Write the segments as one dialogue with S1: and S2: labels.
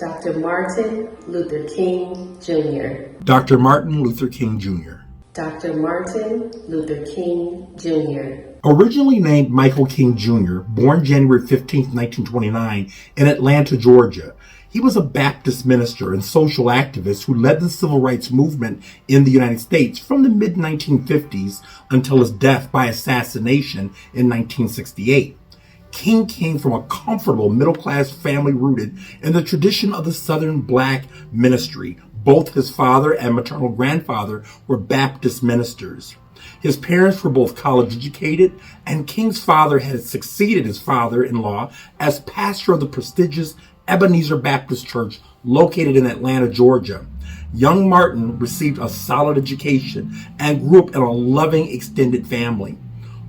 S1: Dr. Martin Luther King Jr.
S2: Dr. Martin Luther King Jr.
S1: Dr. Martin Luther King Jr.
S2: Originally named Michael King Jr., born January 15, 1929, in Atlanta, Georgia, he was a Baptist minister and social activist who led the civil rights movement in the United States from the mid-1950s until his death by assassination in 1968. King came from a comfortable middle-class family rooted in the tradition of the Southern Black ministry. Both his father and maternal grandfather were Baptist ministers. His parents were both college educated, and King's father had succeeded his father-in-law as pastor of the prestigious Ebenezer Baptist Church located in Atlanta, Georgia. Young Martin received a solid education and grew up in a loving extended family.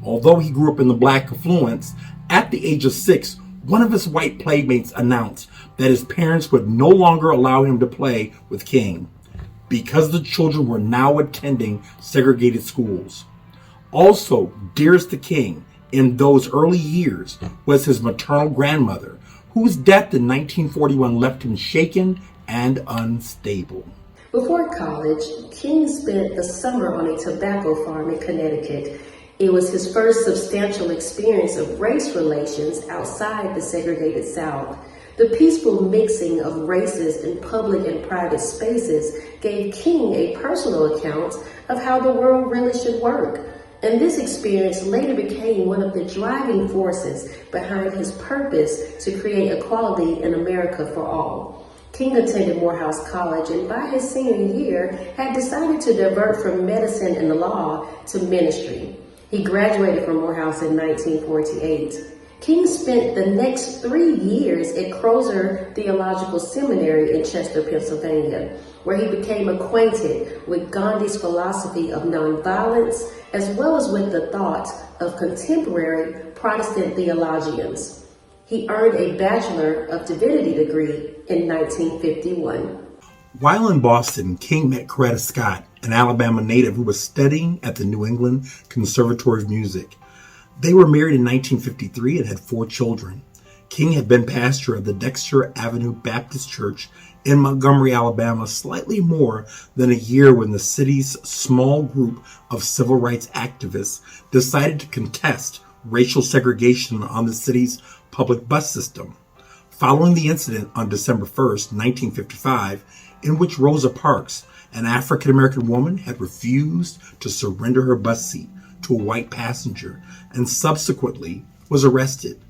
S2: Although he grew up in the Black affluence, at the age of 6, one of his white playmates announced that his parents would no longer allow him to play with King because the children were now attending segregated schools. Also, dearest to King in those early years was his maternal grandmother, whose death in 1941 left him shaken and unstable.
S1: Before college, King spent the summer on a tobacco farm in Connecticut. It was his first substantial experience of race relations outside the segregated South. The peaceful mixing of races in public and private spaces gave King a personal account of how the world really should work. And this experience later became one of the driving forces behind his purpose to create equality in America for all. King attended Morehouse College and by his senior year had decided to divert from medicine and the law to ministry. He graduated from Morehouse in 1948. King spent the next 3 years at Crozer Theological Seminary in Chester, Pennsylvania, where he became acquainted with Gandhi's philosophy of nonviolence, as well as with the thought of contemporary Protestant theologians. He earned a Bachelor of Divinity degree in 1951.
S2: While in Boston, King met Coretta Scott, an Alabama native who was studying at the New England Conservatory of Music. They were married in 1953 and had 4 children. King had been pastor of the Dexter Avenue Baptist Church in Montgomery, Alabama, slightly more than a year when the city's small group of civil rights activists decided to contest racial segregation on the city's public bus system. Following the incident on December 1st, 1955, in which Rosa Parks, an African-American woman, had refused to surrender her bus seat to a white passenger and subsequently was arrested,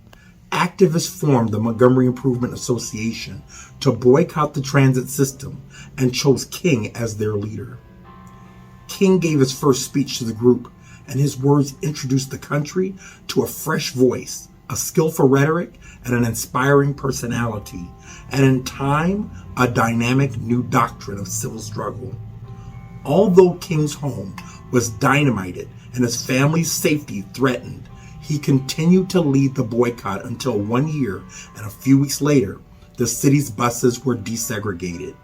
S2: activists formed the Montgomery Improvement Association to boycott the transit system and chose King as their leader. King gave his first speech to the group, and his words introduced the country to a fresh voice, a skillful rhetoric, and an inspiring personality, and in time, a dynamic new doctrine of civil struggle. Although King's home was dynamited and his family's safety threatened, he continued to lead the boycott until 1 year and a few weeks later, the city's buses were desegregated.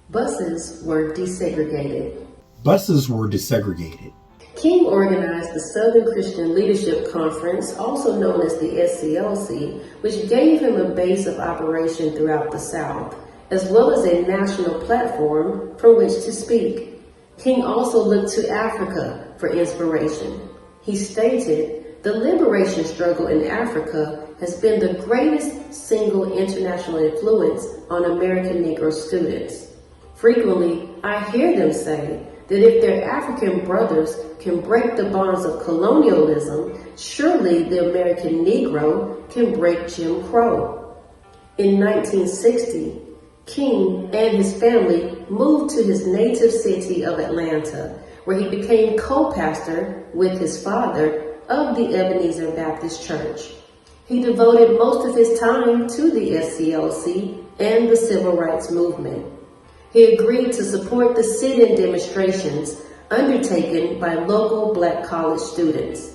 S1: Buses were desegregated.
S2: Buses were desegregated.
S1: King organized the Southern Christian Leadership Conference, also known as the SCLC, which gave him a base of operation throughout the South, as well as a national platform from which to speak. King also looked to Africa for inspiration. He stated, "The liberation struggle in Africa has been the greatest single international influence on American Negro students. Frequently, I hear them say that if their African brothers can break the bonds of colonialism, surely the American Negro can break Jim Crow." In 1960, King and his family moved to his native city of Atlanta, where he became co-pastor with his father of the Ebenezer Baptist Church. He devoted most of his time to the SCLC and the civil rights movement. He agreed to support the sit-in demonstrations undertaken by local Black college students.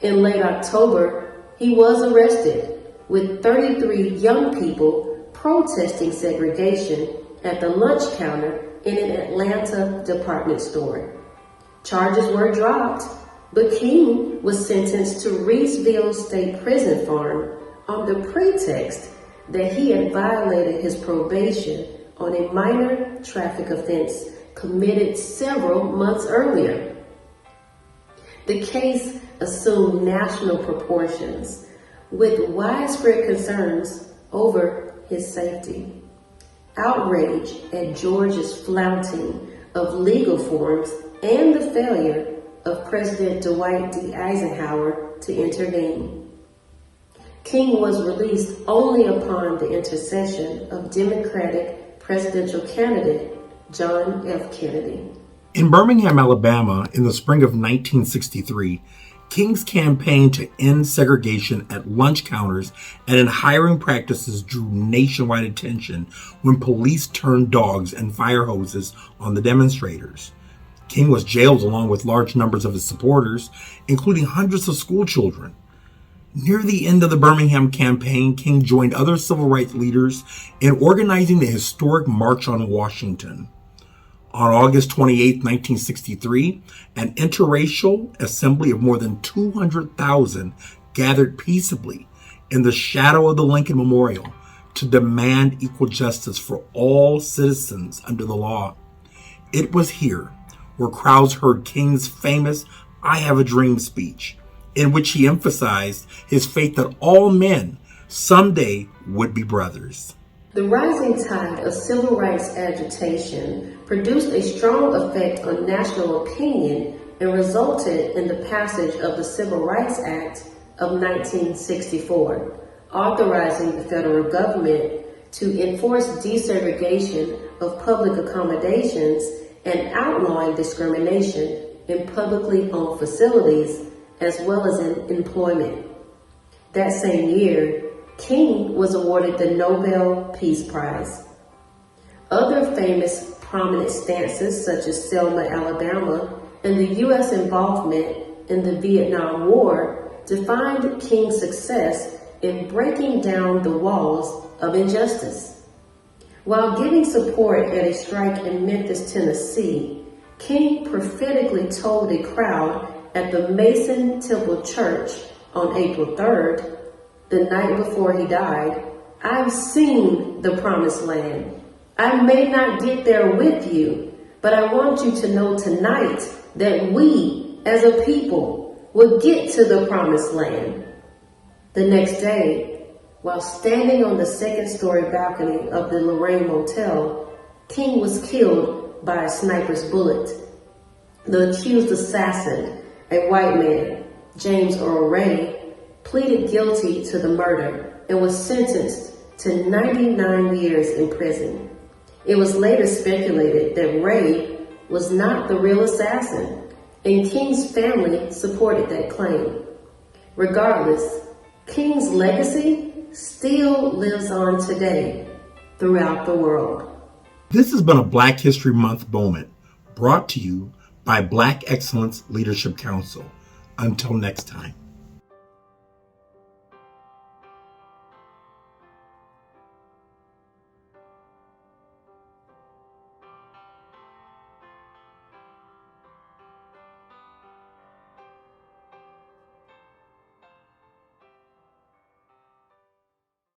S1: In late October, he was arrested with 33 young people protesting segregation at the lunch counter in an Atlanta department store. Charges were dropped, but King was sentenced to Reesville State Prison Farm on the pretext that he had violated his probation on a minor traffic offense committed several months earlier. The case assumed national proportions, with widespread concerns over his safety. Outrage at George's flouting of legal forms and the failure of President Dwight D. Eisenhower to intervene. King was released only upon the intercession of Democratic presidential candidate John F. Kennedy.
S2: In Birmingham, Alabama, in the spring of 1963, King's campaign to end segregation at lunch counters and in hiring practices drew nationwide attention when police turned dogs and fire hoses on the demonstrators. King was jailed along with large numbers of his supporters, including hundreds of school children. Near the end of the Birmingham campaign, King joined other civil rights leaders in organizing the historic March on Washington. On August 28, 1963, an interracial assembly of more than 200,000 gathered peaceably in the shadow of the Lincoln Memorial to demand equal justice for all citizens under the law. It was here where crowds heard King's famous "I Have a Dream" speech, in which he emphasized his faith that all men someday would be brothers.
S1: The rising tide of civil rights agitation produced a strong effect on national opinion and resulted in the passage of the Civil Rights Act of 1964, authorizing the federal government to enforce desegregation of public accommodations and outlawing discrimination in publicly owned facilities as well as in employment. That same year, King was awarded the Nobel Peace Prize. Other famous prominent stances, such as Selma, Alabama, and the U.S. involvement in the Vietnam War, defined King's success in breaking down the walls of injustice. While giving support at a strike in Memphis, Tennessee, King prophetically told a crowd at the Mason Temple Church on April 3rd, the night before he died, "I've seen the promised land. I may not get there with you, but I want you to know tonight that we, as a people, will get to the promised land." The next day, while standing on the second-story balcony of the Lorraine Motel, King was killed by a sniper's bullet. The accused assassin, a white man, James Earl Ray, pleaded guilty to the murder and was sentenced to 99 years in prison. It was later speculated that Ray was not the real assassin, and King's family supported that claim. Regardless, King's legacy still lives on today throughout the world.
S2: This has been a Black History Month moment brought to you by Black Excellence Leadership Council. Until next time.